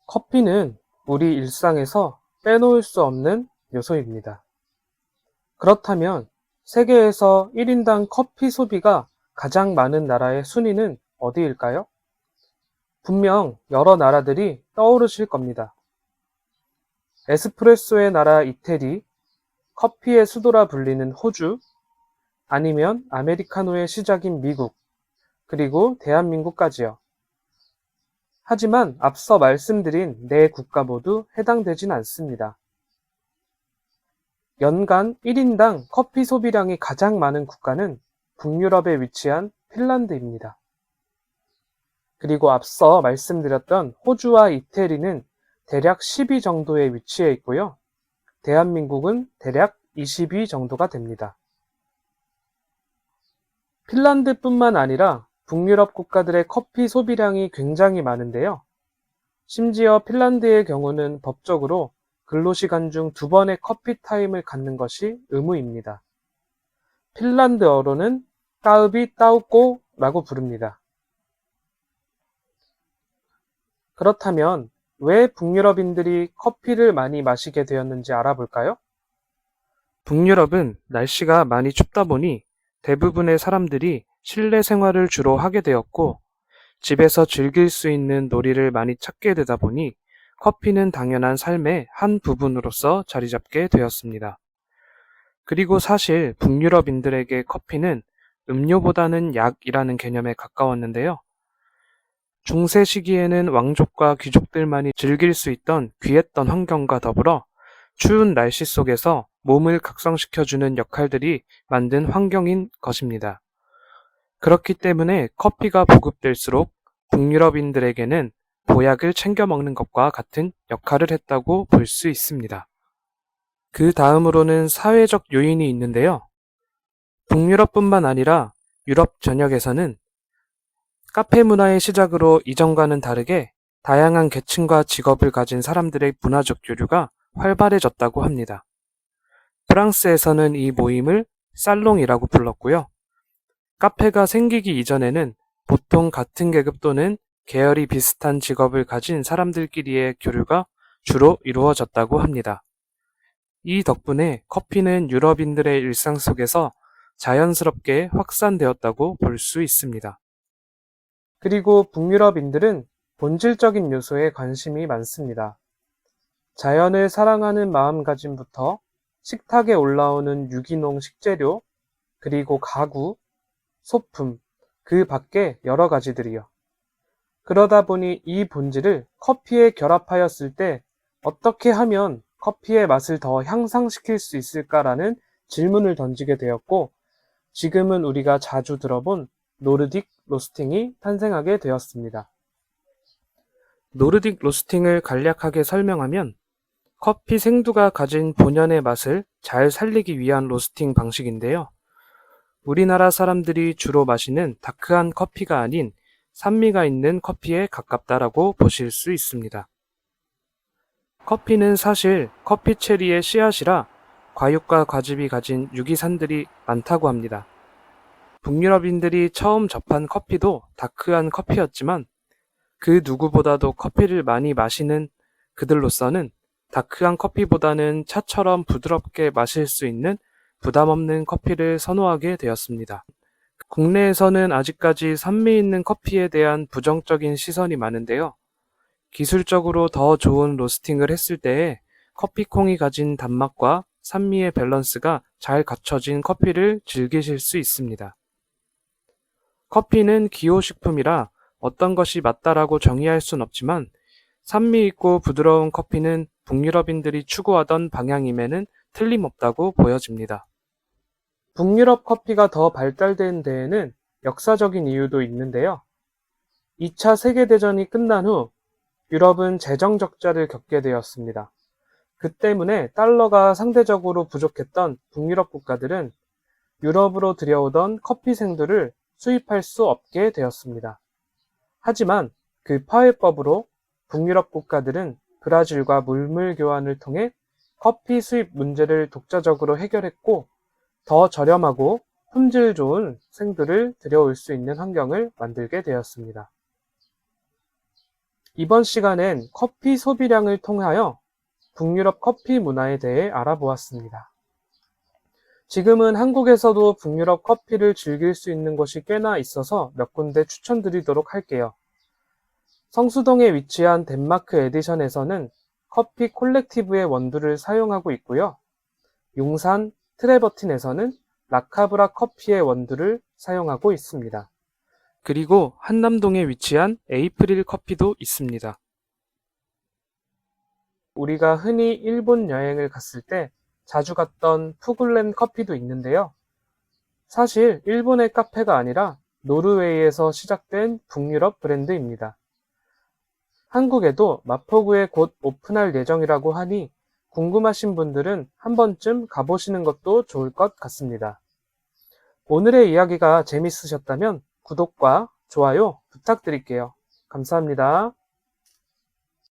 커피는 우리 일상에서 빼놓을 수 없는 요소입니다. 그렇다면 세계에서 1인당 커피 소비가 가장 많은 나라의 순위는 어디일까요? 분명 여러 나라들이 떠오르실 겁니다. 에스프레소의 나라 이태리, 커피의 수도라 불리는 호주, 아니면 아메리카노의 시작인 미국, 그리고 대한민국까지요. 하지만 앞서 말씀드린 네 국가 모두 해당되진 않습니다. 연간 1인당 커피 소비량이 가장 많은 국가는 북유럽에 위치한 핀란드입니다. 그리고 앞서 말씀드렸던 호주와 이태리는 대략 10위 정도에 위치해 있고요. 대한민국은 대략 20위 정도가 됩니다. 핀란드뿐만 아니라 북유럽 국가들의 커피 소비량이 굉장히 많은데요. 심지어 핀란드의 경우는 법적으로 근로시간 중 2번의 커피 타임을 갖는 것이 의무입니다. 핀란드어로는 까으비 따우꼬라고 부릅니다. 그렇다면 왜 북유럽인들이 커피를 많이 마시게 되었는지 알아볼까요? 북유럽은 날씨가 많이 춥다 보니 대부분의 사람들이 실내 생활을 주로 하게 되었고, 집에서 즐길 수 있는 놀이를 많이 찾게 되다 보니 커피는 당연한 삶의 한 부분으로서 자리 잡게 되었습니다. 그리고 사실 북유럽인들에게 커피는 음료보다는 약이라는 개념에 가까웠는데요. 중세 시기에는 왕족과 귀족들만이 즐길 수 있던 귀했던 환경과 더불어 추운 날씨 속에서 몸을 각성시켜주는 역할들이 만든 환경인 것입니다. 그렇기 때문에 커피가 보급될수록 북유럽인들에게는 보약을 챙겨 먹는 것과 같은 역할을 했다고 볼 수 있습니다. 그 다음으로는 사회적 요인이 있는데요. 북유럽뿐만 아니라 유럽 전역에서는 카페 문화의 시작으로 이전과는 다르게 다양한 계층과 직업을 가진 사람들의 문화적 교류가 활발해졌다고 합니다. 프랑스에서는 이 모임을 살롱이라고 불렀고요. 카페가 생기기 이전에는 보통 같은 계급 또는 계열이 비슷한 직업을 가진 사람들끼리의 교류가 주로 이루어졌다고 합니다. 이 덕분에 커피는 유럽인들의 일상 속에서 자연스럽게 확산되었다고 볼 수 있습니다. 그리고 북유럽인들은 본질적인 요소에 관심이 많습니다. 자연을 사랑하는 마음가짐부터 식탁에 올라오는 유기농 식재료, 그리고 가구, 소품, 그 밖에 여러 가지들이요. 그러다 보니 이 본질을 커피에 결합하였을 때 어떻게 하면 커피의 맛을 더 향상시킬 수 있을까라는 질문을 던지게 되었고, 지금은 우리가 자주 들어본 노르딕 로스팅이 탄생하게 되었습니다. 노르딕 로스팅을 간략하게 설명하면 커피 생두가 가진 본연의 맛을 잘 살리기 위한 로스팅 방식인데요. 우리나라 사람들이 주로 마시는 다크한 커피가 아닌 산미가 있는 커피에 가깝다라고 보실 수 있습니다. 커피는 사실 커피 체리의 씨앗이라 과육과 과즙이 가진 유기산들이 많다고 합니다. 북유럽인들이 처음 접한 커피도 다크한 커피였지만 그 누구보다도 커피를 많이 마시는 그들로서는 다크한 커피보다는 차처럼 부드럽게 마실 수 있는 부담 없는 커피를 선호하게 되었습니다. 국내에서는 아직까지 산미 있는 커피에 대한 부정적인 시선이 많은데요. 기술적으로 더 좋은 로스팅을 했을 때에 커피콩이 가진 단맛과 산미의 밸런스가 잘 갖춰진 커피를 즐기실 수 있습니다. 커피는 기호식품이라 어떤 것이 맞다라고 정의할 순 없지만 산미 있고 부드러운 커피는 북유럽인들이 추구하던 방향임에는 틀림없다고 보여집니다. 북유럽 커피가 더 발달된 데에는 역사적인 이유도 있는데요. 2차 세계대전이 끝난 후 유럽은 재정 적자를 겪게 되었습니다. 그 때문에 달러가 상대적으로 부족했던 북유럽 국가들은 유럽으로 들여오던 커피 생두를 수입할 수 없게 되었습니다. 하지만 그 파회법으로 북유럽 국가들은 브라질과 물물 교환을 통해 커피 수입 문제를 독자적으로 해결했고, 더 저렴하고 품질 좋은 생두를 들여올 수 있는 환경을 만들게 되었습니다. 이번 시간엔 커피 소비량을 통하여 북유럽 커피 문화에 대해 알아보았습니다. 지금은 한국에서도 북유럽 커피를 즐길 수 있는 곳이 꽤나 있어서 몇 군데 추천드리도록 할게요. 성수동에 위치한 덴마크 에디션에서는 커피 콜렉티브의 원두를 사용하고 있고요. 용산 트레버틴에서는 라카브라 커피의 원두를 사용하고 있습니다. 그리고 한남동에 위치한 에이프릴 커피도 있습니다. 우리가 흔히 일본 여행을 갔을 때 자주 갔던 푸글렌 커피도 있는데요. 사실 일본의 카페가 아니라 노르웨이에서 시작된 북유럽 브랜드입니다. 한국에도 마포구에 곧 오픈할 예정이라고 하니 궁금하신 분들은 한 번쯤 가보시는 것도 좋을 것 같습니다. 오늘의 이야기가 재밌으셨다면 구독과 좋아요 부탁드릴게요. 감사합니다.